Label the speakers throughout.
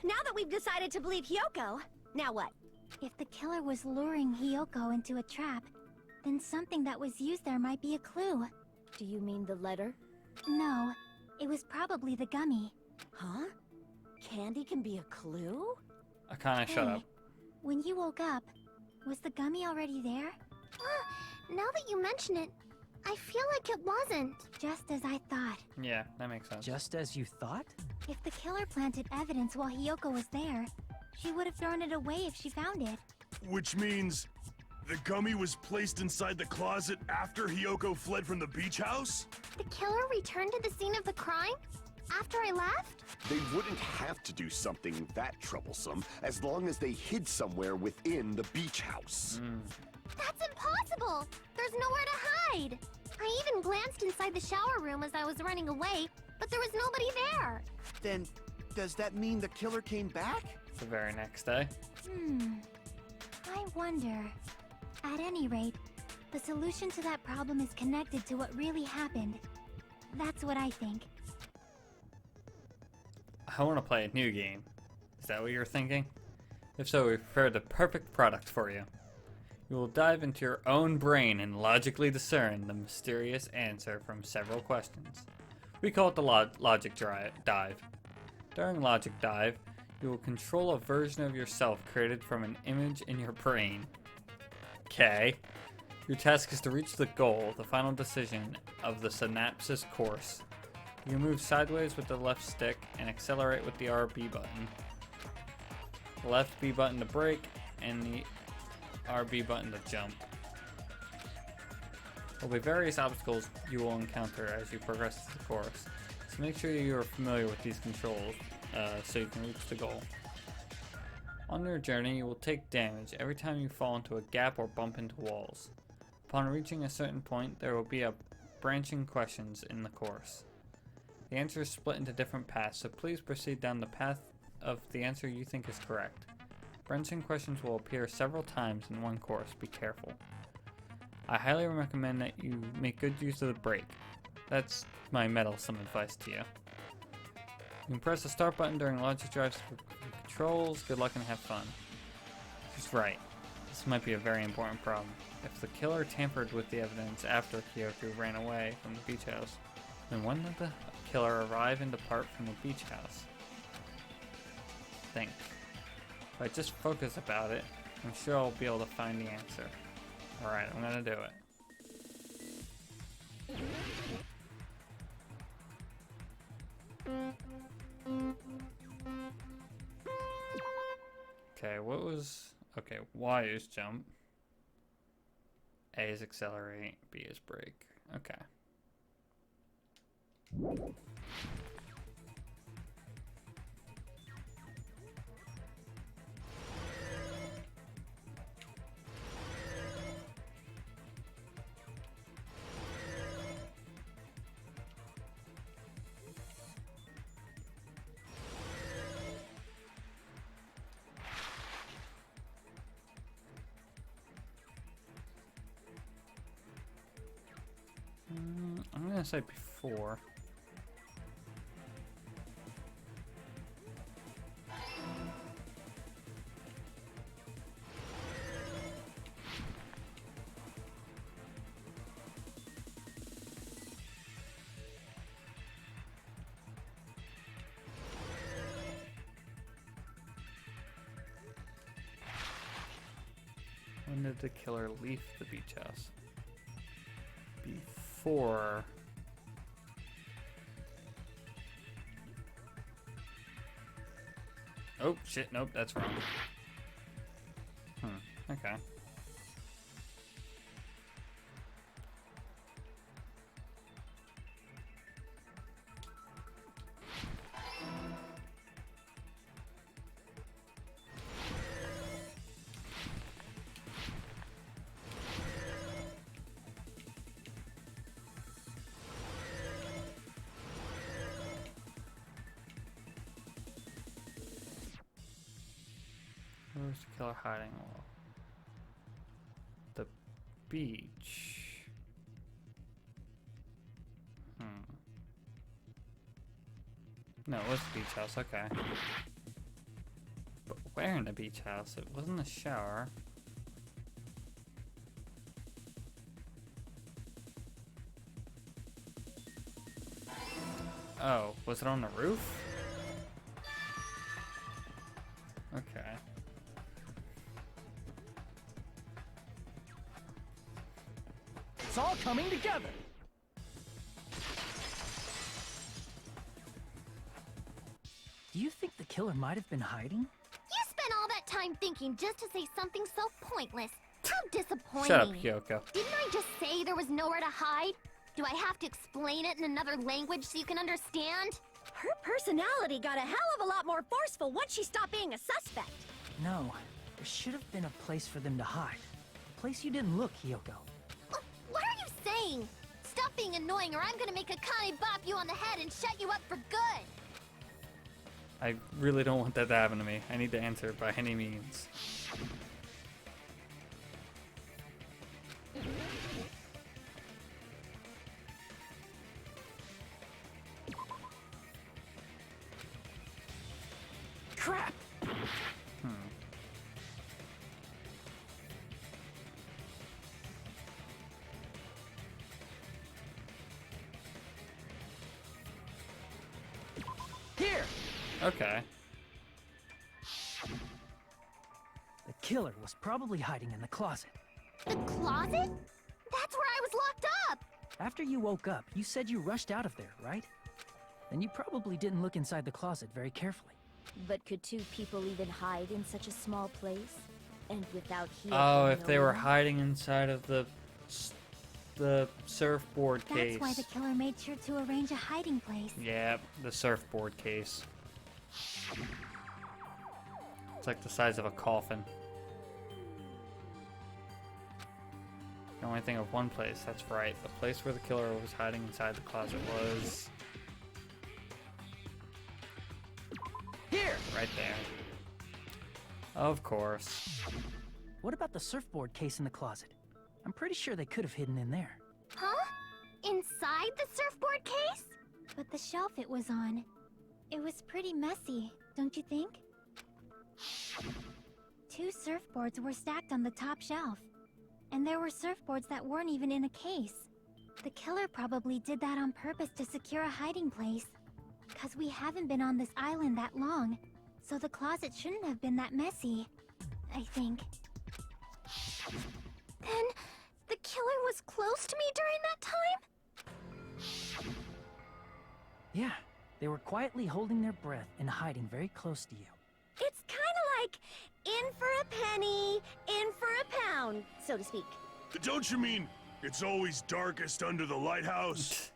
Speaker 1: now that we've decided to believe Hyoko, now what?
Speaker 2: If the killer was luring Hyoko into a trap, then something that was used there might be a clue.
Speaker 1: Do you mean the letter?
Speaker 2: No, it was probably the gummy.
Speaker 1: Huh? Candy can be a clue?
Speaker 3: Akane, shut up.
Speaker 2: When you woke up, was the gummy already there?
Speaker 4: Now that you mention it, I feel like it wasn't.
Speaker 2: Just as I thought.
Speaker 3: Yeah, that makes sense.
Speaker 5: Just as you thought?
Speaker 2: If the killer planted evidence while Hyoko was there, she would have thrown it away if she found it.
Speaker 6: Which means the gummy was placed inside the closet after Hyoko fled from the beach house?
Speaker 4: The killer returned to the scene of the crime? After I left?
Speaker 7: They wouldn't have to do something that troublesome as long as they hid somewhere within the beach house.
Speaker 4: That's impossible! There's nowhere to hide! I even glanced inside the shower room as I was running away, but there was nobody there.
Speaker 8: Then, does that mean the killer came back?
Speaker 3: The very next day.
Speaker 2: I wonder. At any rate, the solution to that problem is connected to what really happened. That's what I think.
Speaker 3: I want to play a new game. Is that what you're thinking? If so, we prepared the perfect product for you. You will dive into your own brain and logically discern the mysterious answer from several questions. We call it the Logic Dive. During Logic Dive, you will control a version of yourself created from an image in your brain. Okay. Your task is to reach the goal, the final decision of the synapses course. You can move sideways with the left stick and accelerate with the RB button. The left B button to brake and the RB button to jump. There will be various obstacles you will encounter as you progress through the course, so make sure you are familiar with these controls so you can reach the goal. On your journey, you will take damage every time you fall into a gap or bump into walls. Upon reaching a certain point, there will be branching questions in the course. The answer is split into different paths, so please proceed down the path of the answer you think is correct. Branching questions will appear several times in one course. Be careful. I highly recommend that you make good use of the brake. That's my meddlesome advice to you. You can press the start button during Logic Drives for controls. Good luck and have fun. She's right. This might be a very important problem. If the killer tampered with the evidence after Hyoko ran away from the beach house, then when did the killer arrive and depart from the beach house? Think. If I just focus about it, I'm sure I'll be able to find the answer. Alright, I'm gonna do it. Okay, what was... Okay, Y is jump. A is accelerate. B is brake. Okay. I'm gonna say before. When did the killer leave the beach house? Before. Oh shit, nope, that's wrong. Okay. Where's the killer hiding? The beach. No, it was the beach house, okay. Where in the beach house? It wasn't a shower. Oh, was it on the roof? Okay.
Speaker 5: It's all coming together. Do you think the killer might have been hiding?
Speaker 4: You spent all that time thinking just to say something so pointless. How disappointing.
Speaker 3: Shut up, Kyoko.
Speaker 4: Didn't I just say there was nowhere to hide? Do I have to explain it in another language so you can understand?
Speaker 1: Her personality got a hell of a lot more forceful once she stopped being a suspect.
Speaker 5: No, there should have been a place for them to hide. A place you didn't look, Hiyoko.
Speaker 4: What are you saying? Stop being annoying or I'm gonna make Akane bop you on the head and shut you up for good.
Speaker 3: I really don't want that to happen to me. I need to answer by any means.
Speaker 5: Crap! Here!
Speaker 3: Okay.
Speaker 5: The killer was probably hiding in the closet.
Speaker 4: The closet? That's where I was locked up.
Speaker 5: After you woke up, you said you rushed out of there, right? Then you probably didn't look inside the closet very carefully.
Speaker 1: But could two people even hide in such a small place? And without Hiyoko
Speaker 3: Oh, if they were
Speaker 1: knowing?
Speaker 3: hiding inside of the surfboard case.
Speaker 2: That's why the killer made sure to arrange a hiding place.
Speaker 3: Yeah, the surfboard case. It's like the size of a coffin. I can only think of one place, that's right. The place where the killer was hiding inside the closet was...
Speaker 5: Here!
Speaker 3: right there. Of course.
Speaker 5: What about the surfboard case in the closet? I'm pretty sure they could have hidden in there.
Speaker 4: Huh? Inside the surfboard case?
Speaker 2: But the shelf it was on, it was pretty messy, don't you think? Two surfboards were stacked on the top shelf. And there were surfboards that weren't even in a case. The killer probably did that on purpose to secure a hiding place. 'Cause we haven't been on this island that long, so the closet shouldn't have been that messy, I think.
Speaker 4: Then the killer was close to me during that time?
Speaker 5: Yeah, they were quietly holding their breath and hiding very close to you.
Speaker 1: It's kind of like in for a penny, in for a pound, so to speak.
Speaker 6: Don't you mean it's always darkest under the lighthouse?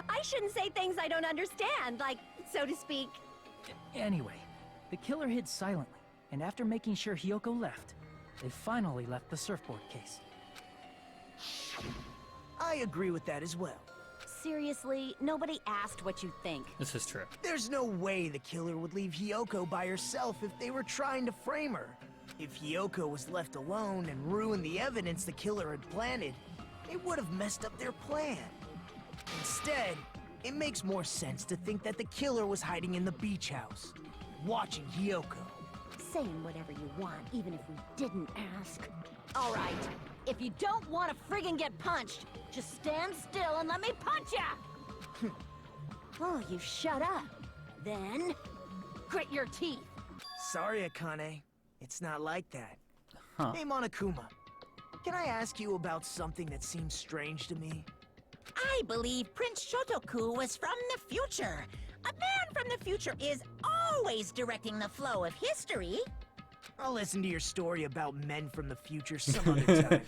Speaker 1: I shouldn't say things I don't understand, like, so to speak.
Speaker 5: Anyway, the killer hid silently, and after making sure Hiyoko left, they finally left the surfboard case.
Speaker 8: I agree with that as well.
Speaker 1: Seriously, nobody asked what you think.
Speaker 3: This is true.
Speaker 8: There's no way the killer would leave Hiyoko by herself if they were trying to frame her. If Hiyoko was left alone and ruined the evidence the killer had planted, it would have messed up their plan. Instead, it makes more sense to think that the killer was hiding in the beach house, watching Hiyoko.
Speaker 1: Saying whatever you want, even if we didn't ask. All right, if you don't want to friggin' get punched, just stand still and let me punch ya! Oh, you shut up. Then, grit your teeth.
Speaker 8: Sorry, Akane. It's not like that.
Speaker 3: Huh.
Speaker 8: Hey, Monokuma. Can I ask you about something that seems strange to me?
Speaker 9: I believe Prince Shotoku was from the future. A man from the future is always directing the flow of history.
Speaker 8: I'll listen to your story about men from the future some other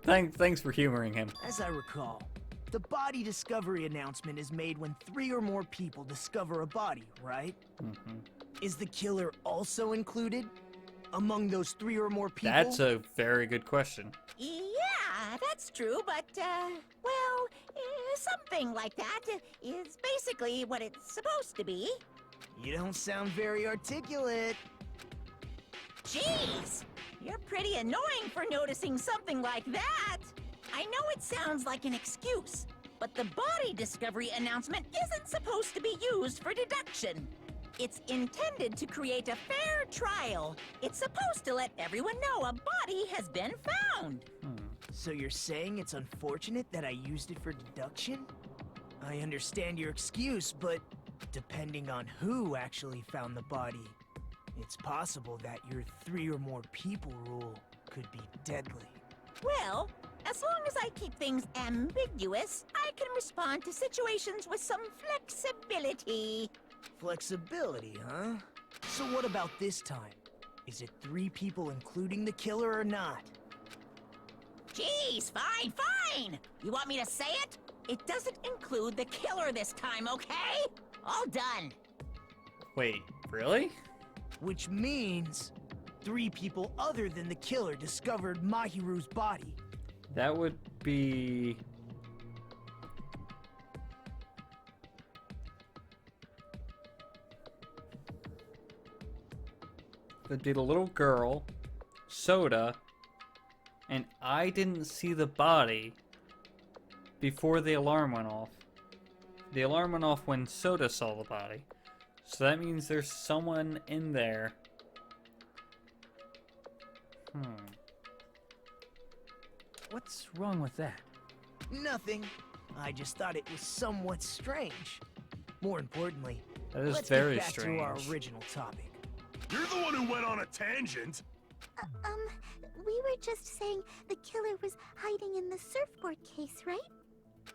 Speaker 8: time.
Speaker 3: Thanks for humoring him.
Speaker 8: As I recall, the body discovery announcement is made when 3 or more people discover a body, right?
Speaker 3: Mm-hmm.
Speaker 8: Is the killer also included among those 3 or more people?
Speaker 3: That's a very good question.
Speaker 9: Yeah, that's true, but, something like that is basically what it's supposed to be.
Speaker 8: You don't sound very articulate.
Speaker 9: Jeez, you're pretty annoying for noticing something like that. I know it sounds like an excuse, but the body discovery announcement isn't supposed to be used for deduction. It's intended to create a fair trial. It's supposed to let everyone know a body has been found.
Speaker 8: So you're saying it's unfortunate that I used it for deduction? I understand your excuse, but depending on who actually found the body, it's possible that your 3 or more people rule could be deadly.
Speaker 9: Well, as long as I keep things ambiguous, I can respond to situations with some flexibility.
Speaker 8: Flexibility, huh? So what about this time? Is it 3 people including the killer or not?
Speaker 9: Jeez, fine! You want me to say it? It doesn't include the killer this time, okay? All done.
Speaker 3: Wait, really?
Speaker 8: Which means 3 people other than the killer discovered Mahiru's body.
Speaker 3: That would be... That'd be the little girl, Soda, and I didn't see the body before the alarm went off. The alarm went off when Soda saw the body. So that means there's someone in there.
Speaker 5: What's wrong with that?
Speaker 8: Nothing. I just thought it was somewhat strange. More importantly,
Speaker 3: That is
Speaker 8: let's
Speaker 3: very
Speaker 8: get back
Speaker 3: strange.
Speaker 8: to our original topic.
Speaker 6: You're the one who went on a tangent.
Speaker 4: We were just saying the killer was hiding in the surfboard case, right?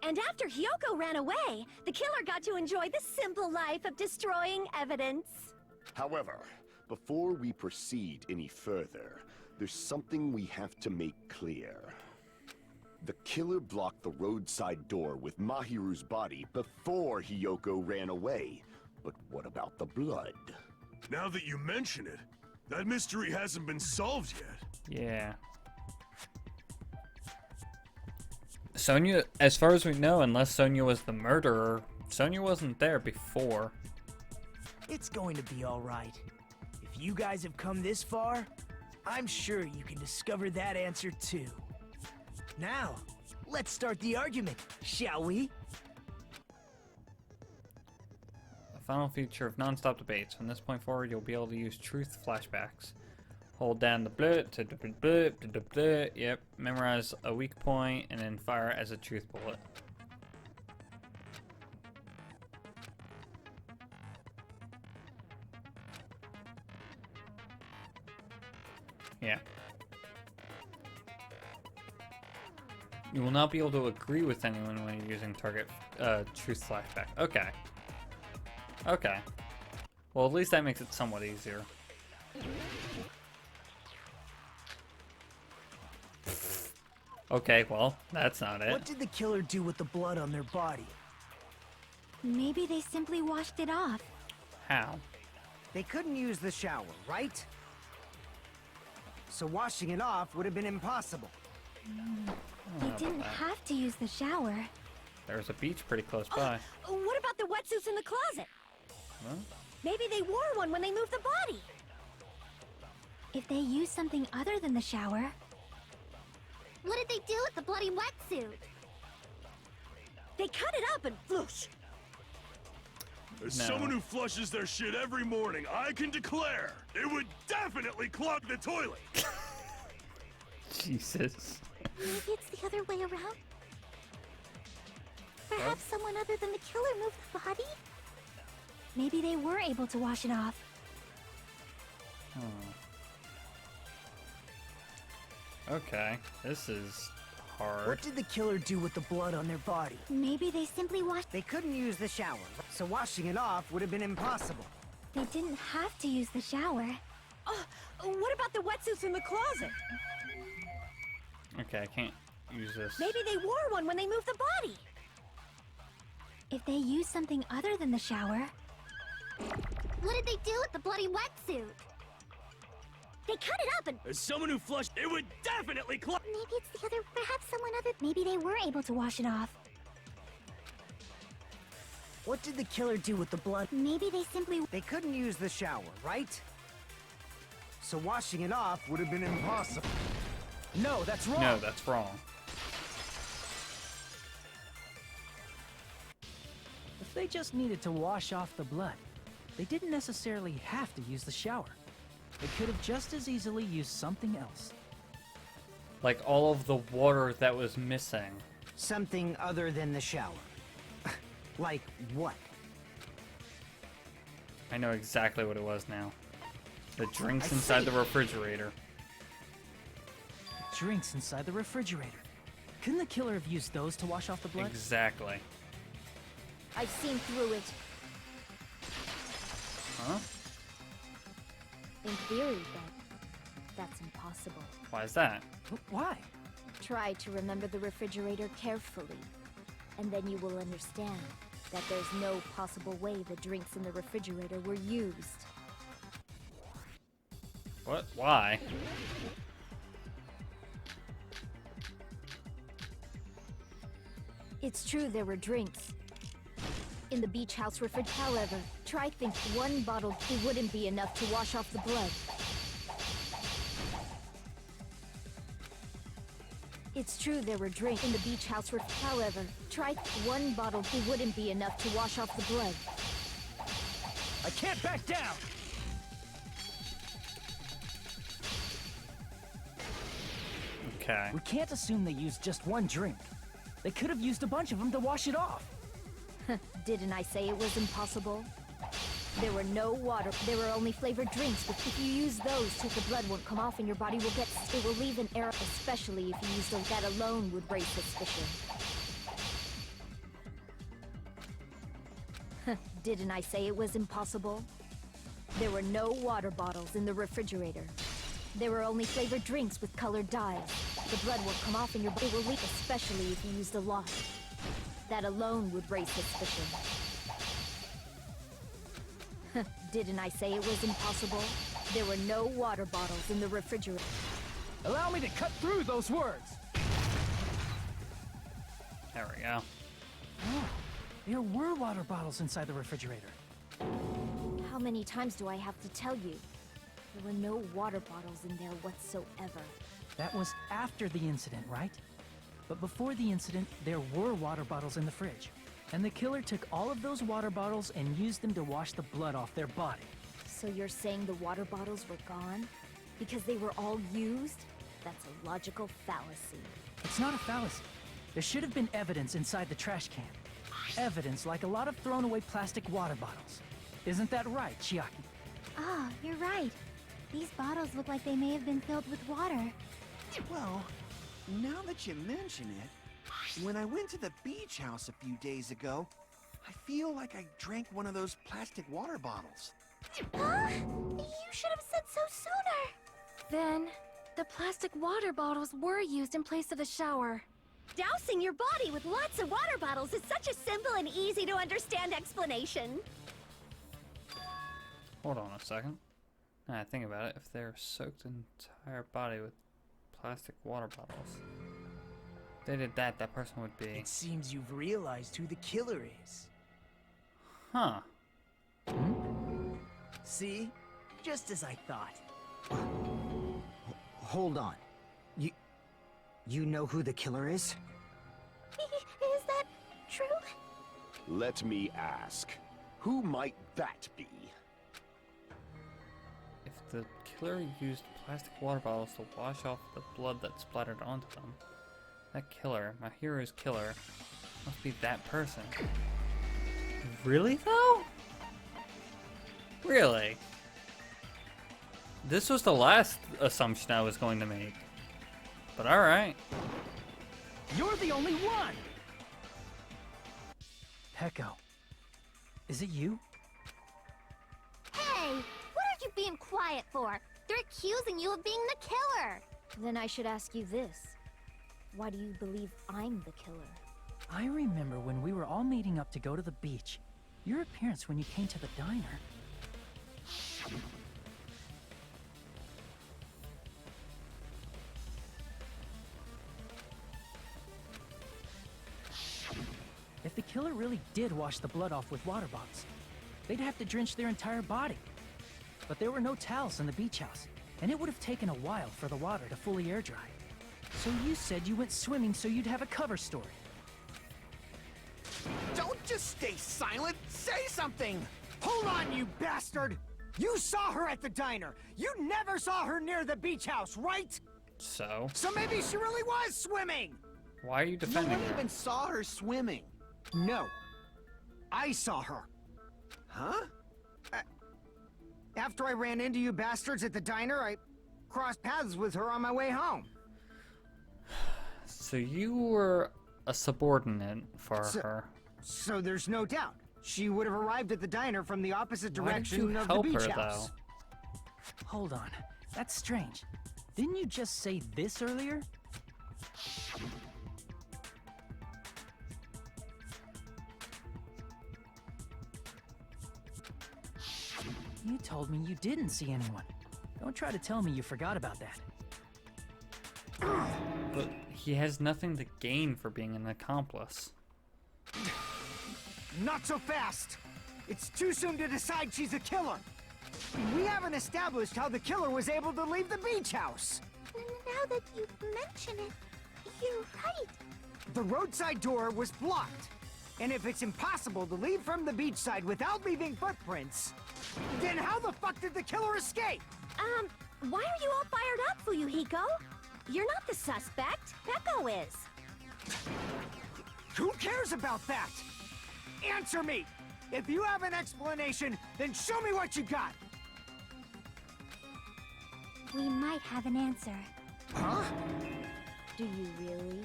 Speaker 1: And after Hyoko ran away, the killer got to enjoy the simple life of destroying evidence.
Speaker 7: However, before we proceed any further, there's something we have to make clear. The killer blocked the roadside door with Mahiru's body before Hyoko ran away. But what about the blood?
Speaker 6: Now that you mention it, that mystery hasn't been solved yet.
Speaker 3: Yeah. Sonya, as far as we know, unless Sonya was the murderer, Sonya wasn't there before.
Speaker 8: It's going to be all right. If you guys have come this far, I'm sure you can discover that answer too. Now, let's start the argument, shall we?
Speaker 3: A final feature of non-stop debates. From this point forward, you'll be able to use truth flashbacks. Hold down the blip to the blip to the blip. Yep. Memorize a weak point and then fire as a truth bullet. Yeah. You will not be able to agree with anyone when you're using target truth flashback. Okay. Okay. Well, at least that makes it somewhat easier. Okay, well, that's not it.
Speaker 8: What did the killer do with the blood on their body?
Speaker 2: Maybe they simply washed it off.
Speaker 3: How?
Speaker 10: They couldn't use the shower, right? So washing it off would have been impossible.
Speaker 2: They didn't have to use the shower.
Speaker 3: There's a beach pretty close by.
Speaker 1: What about the wetsuits in the closet?
Speaker 3: Huh?
Speaker 1: Maybe they wore one when they moved the body.
Speaker 2: If they used something other than the shower,
Speaker 4: What did they do with the bloody wetsuit?
Speaker 1: They cut it up and floosh.
Speaker 6: As
Speaker 3: No.
Speaker 6: someone who flushes their shit every morning, I can declare it would definitely clog the toilet.
Speaker 3: Jesus.
Speaker 4: Maybe it's the other way around? Perhaps someone other than the killer moved the body?
Speaker 2: maybe they were able to wash it off.
Speaker 3: Okay, this is hard.
Speaker 8: What did the killer do with the blood on their body?
Speaker 2: Maybe they simply washed...
Speaker 10: They couldn't use the shower, so washing it off would have been impossible.
Speaker 2: They didn't have to use the shower.
Speaker 1: What about the wetsuits in the closet?
Speaker 3: Okay, I can't use this.
Speaker 1: Maybe they wore one when they moved the body.
Speaker 2: If they used something other than the shower,
Speaker 4: What did they do with the bloody wetsuit?
Speaker 1: They cut it up and...
Speaker 6: As someone who flushed, it would definitely clog.
Speaker 4: Maybe it's the other... Perhaps someone other...
Speaker 2: maybe they were able to wash it off.
Speaker 8: What did the killer do with the blood?
Speaker 2: Maybe they simply...
Speaker 10: They couldn't use the shower, right? So washing it off would have been impossible.
Speaker 8: No, that's wrong.
Speaker 3: No, that's wrong.
Speaker 5: If they just needed to wash off the blood, they didn't necessarily have to use the shower. They could have just as easily used something else.
Speaker 3: Like all of the water that was missing.
Speaker 10: Something other than the shower. Like what?
Speaker 3: I know exactly what it was now. The drinks
Speaker 10: I
Speaker 3: inside
Speaker 10: see.
Speaker 3: the refrigerator.
Speaker 5: Drinks inside the refrigerator. Couldn't the killer have used those to wash off the blood?
Speaker 3: Exactly.
Speaker 1: I've seen through it.
Speaker 3: Huh?
Speaker 1: In theory, that's impossible.
Speaker 3: Why is that?
Speaker 5: Why?
Speaker 1: Try to remember the refrigerator carefully, and then you will understand that there's no possible way the drinks in the refrigerator were used.
Speaker 3: What? Why?
Speaker 1: It's true there were drinks in the beach house refrigerator. However, try think one bottle wouldn't be enough to wash off the blood. It's true there were drinks in the beach house refrigerator. However, try one bottle wouldn't be enough to wash off the blood.
Speaker 5: I can't back down!
Speaker 3: Okay.
Speaker 5: We can't assume they used just one drink. They could have used a bunch of them to wash it off.
Speaker 1: Didn't I say it was impossible? There were no water. There were only flavored drinks, but if you use those, the blood won't come off and your body will get... It will leave an error, especially if you use those. That alone would raise suspicion. Didn't I say it was impossible? There were no water bottles in the refrigerator. There were only flavored drinks with colored dyes. The blood won't come off and your body will leak, especially if you used a lot. That alone would raise suspicion. Didn't I say it was impossible? There were no water bottles in the refrigerator.
Speaker 5: Allow me to cut through those words!
Speaker 3: There we go.
Speaker 5: Oh, there were water bottles inside the refrigerator.
Speaker 1: How many times do I have to tell you? There were no water bottles in there whatsoever.
Speaker 5: That was after the incident, right? But before the incident, there were water bottles in the fridge. And the killer took all of those water bottles and used them to wash the blood off their body.
Speaker 1: So you're saying the water bottles were gone? Because they were all used? That's a logical fallacy.
Speaker 5: It's not a fallacy. There should have been evidence inside the trash can. Evidence like a lot of thrown away plastic water bottles. Isn't that right, Chiaki?
Speaker 2: Ah, you're right. These bottles look like they may have been filled with water.
Speaker 11: Well, now that you mention it, when I went to the beach house a few days ago, I feel like I drank one of those plastic water bottles.
Speaker 2: Huh? You should have said so sooner. Then, the plastic water bottles were used in place of the shower.
Speaker 4: Dousing your body with lots of water bottles is such a simple and easy to understand explanation.
Speaker 3: Hold on a second. Now I think about it, if they're soaked entire body with plastic water bottles, if they did that, that person would be...
Speaker 8: It seems you've realized who the killer is.
Speaker 3: Huh.
Speaker 8: See? Just as I thought.
Speaker 10: Hold on. You know who the killer is?
Speaker 2: Is that true?
Speaker 7: Let me ask. Who might that be?
Speaker 3: If the killer used plastic water bottles to wash off the blood that splattered onto them, that killer, my hero's killer, must be that person. Really though? Really? This was the last assumption I was going to make. But alright.
Speaker 5: You're the only one! Peko. Is it you?
Speaker 4: Hey, what are you being quiet for? They're accusing you of being the killer.
Speaker 1: Then I should ask you this. Why do you believe I'm the killer?
Speaker 5: I remember when we were all meeting up to go to the beach. Your appearance when you came to the diner. If the killer really did wash the blood off with water bottles, they'd have to drench their entire body. But there were no towels in the beach house, and it would have taken a while for the water to fully air dry. So you said you went swimming so you'd have a cover story.
Speaker 11: Don't just stay silent! Say something!
Speaker 10: Hold on, you bastard! You saw her at the diner! You never saw her near the beach house, right?
Speaker 3: So?
Speaker 10: So maybe she really was swimming!
Speaker 3: Why are you
Speaker 11: No
Speaker 3: defending
Speaker 11: one
Speaker 3: her?
Speaker 11: even saw her swimming.
Speaker 10: No. I saw her.
Speaker 11: Huh?
Speaker 10: After I ran into you bastards at the diner, I crossed paths with her on my way home.
Speaker 3: So you were a subordinate for her.
Speaker 10: So there's no doubt. She would have arrived at the diner from the opposite
Speaker 3: Why did
Speaker 10: direction
Speaker 3: you
Speaker 10: of the
Speaker 3: help
Speaker 10: beach
Speaker 3: her,
Speaker 10: house.
Speaker 3: though?
Speaker 5: Hold on. That's strange. Didn't you just say this earlier? You told me you didn't see anyone. Don't try to tell me you forgot about that.
Speaker 3: But he has nothing to gain for being an accomplice.
Speaker 10: Not so fast! It's too soon to decide she's a killer! We haven't established how the killer was able to leave the beach house!
Speaker 4: Now that you mention it, you're right.
Speaker 10: The roadside door was blocked. And if it's impossible to leave from the beachside without leaving footprints, then how the fuck did the killer escape?
Speaker 1: Why are you all fired up, Fuyuhiko? You're not the suspect. Peko is.
Speaker 10: Who cares about that? Answer me! If you have an explanation, then show me what you got!
Speaker 2: We might have an answer.
Speaker 10: Huh?
Speaker 1: Do you really?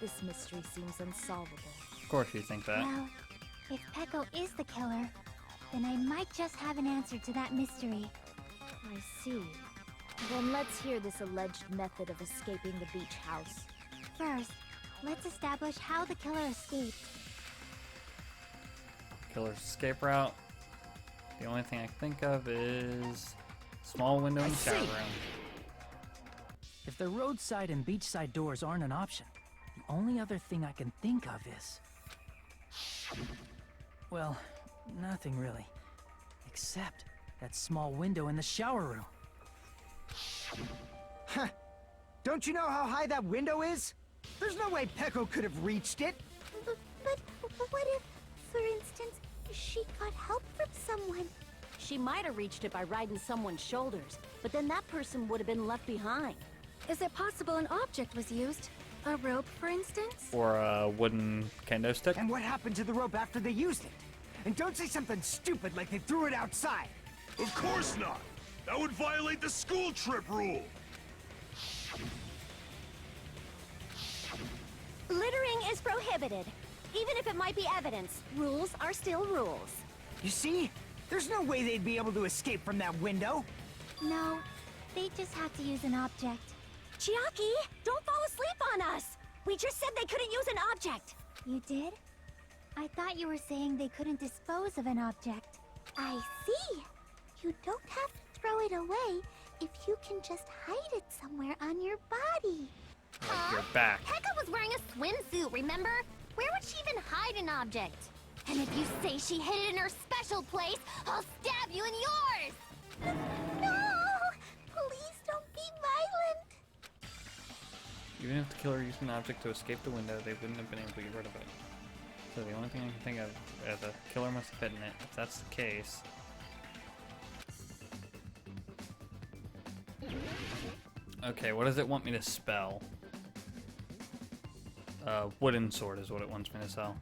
Speaker 1: This mystery seems unsolvable.
Speaker 3: Of course you think that.
Speaker 2: Well, if Peko is the killer, then I might just have an answer to that mystery.
Speaker 1: I see. Then let's hear this alleged method of escaping the beach house.
Speaker 2: First, let's establish how the killer escaped.
Speaker 3: Killer's escape route. The only thing I can think of is small window in the shower room.
Speaker 5: If the roadside and beachside doors aren't an option, the only other thing I can think of is... well, nothing really. Except that small window in the shower room.
Speaker 10: Huh. Don't you know how high that window is? There's no way Peko could have reached it.
Speaker 4: But what if, for instance, she got help from someone?
Speaker 1: She might have reached it by riding someone's shoulders, but then that person would have been left behind.
Speaker 2: Is it possible an object was used? A rope, for instance?
Speaker 3: Or a wooden kendo stick.
Speaker 10: And what happened to the rope after they used it? And don't say something stupid like they threw it outside.
Speaker 6: Of course not! That would violate the school trip rule!
Speaker 1: Littering is prohibited. Even if it might be evidence, rules are still rules.
Speaker 10: You see? There's no way they'd be able to escape from that window.
Speaker 2: No, they just have to use an object.
Speaker 1: Chiaki, don't fall asleep on us! We just said they couldn't use an object!
Speaker 2: You did? I thought you were saying they couldn't dispose of an object.
Speaker 4: I see. You don't have to throw it away if you can just hide it somewhere on your body.
Speaker 3: Like your back.
Speaker 4: Pekka was wearing a swimsuit, remember? Where would she even hide an object? And if you say she hid it in her special place, I'll stab you in yours! No! Please don't be violent!
Speaker 3: Even if the killer used an object to escape the window, they wouldn't have been able to get rid of it. So the only thing I can think of is the killer must have hidden it. If that's the case... Okay, what does it want me to spell? Wooden sword is what it wants me to spell.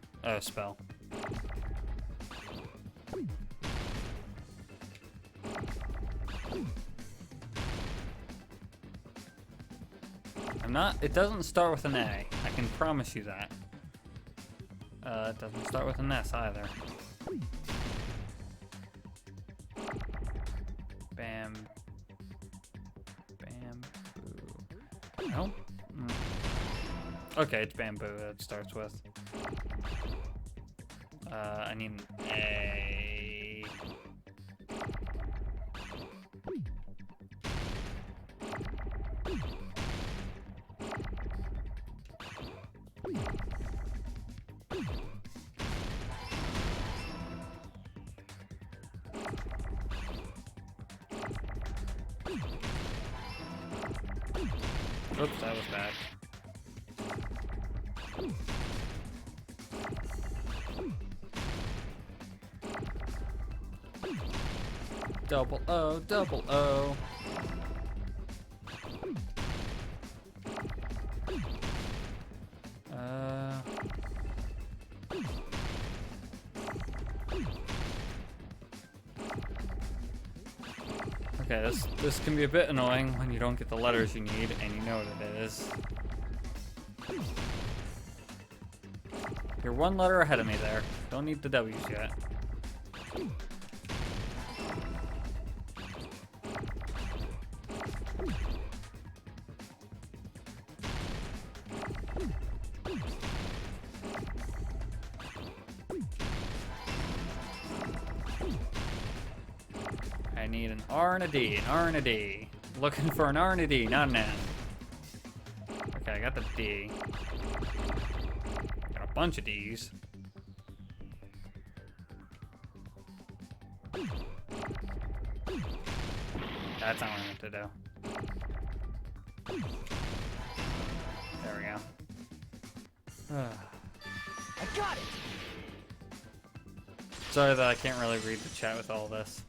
Speaker 3: It doesn't start with an A. I can promise you that. It doesn't start with an S either. Bam. Bamboo. No? Okay, it's bamboo that it starts with. I need an A. Oops, that was bad. Double O, double O. Okay, this can be a bit annoying when you don't get the letters you need and you know what it is. You're one letter ahead of me there. Don't need the W's yet. I need an R and a D, an R and a D. Looking for an R and a D, not an N. Okay, I got the D. Got a bunch of D's. That's not what I meant to do. There we go.
Speaker 8: I got it!
Speaker 3: Sorry that I can't really read the chat with all this.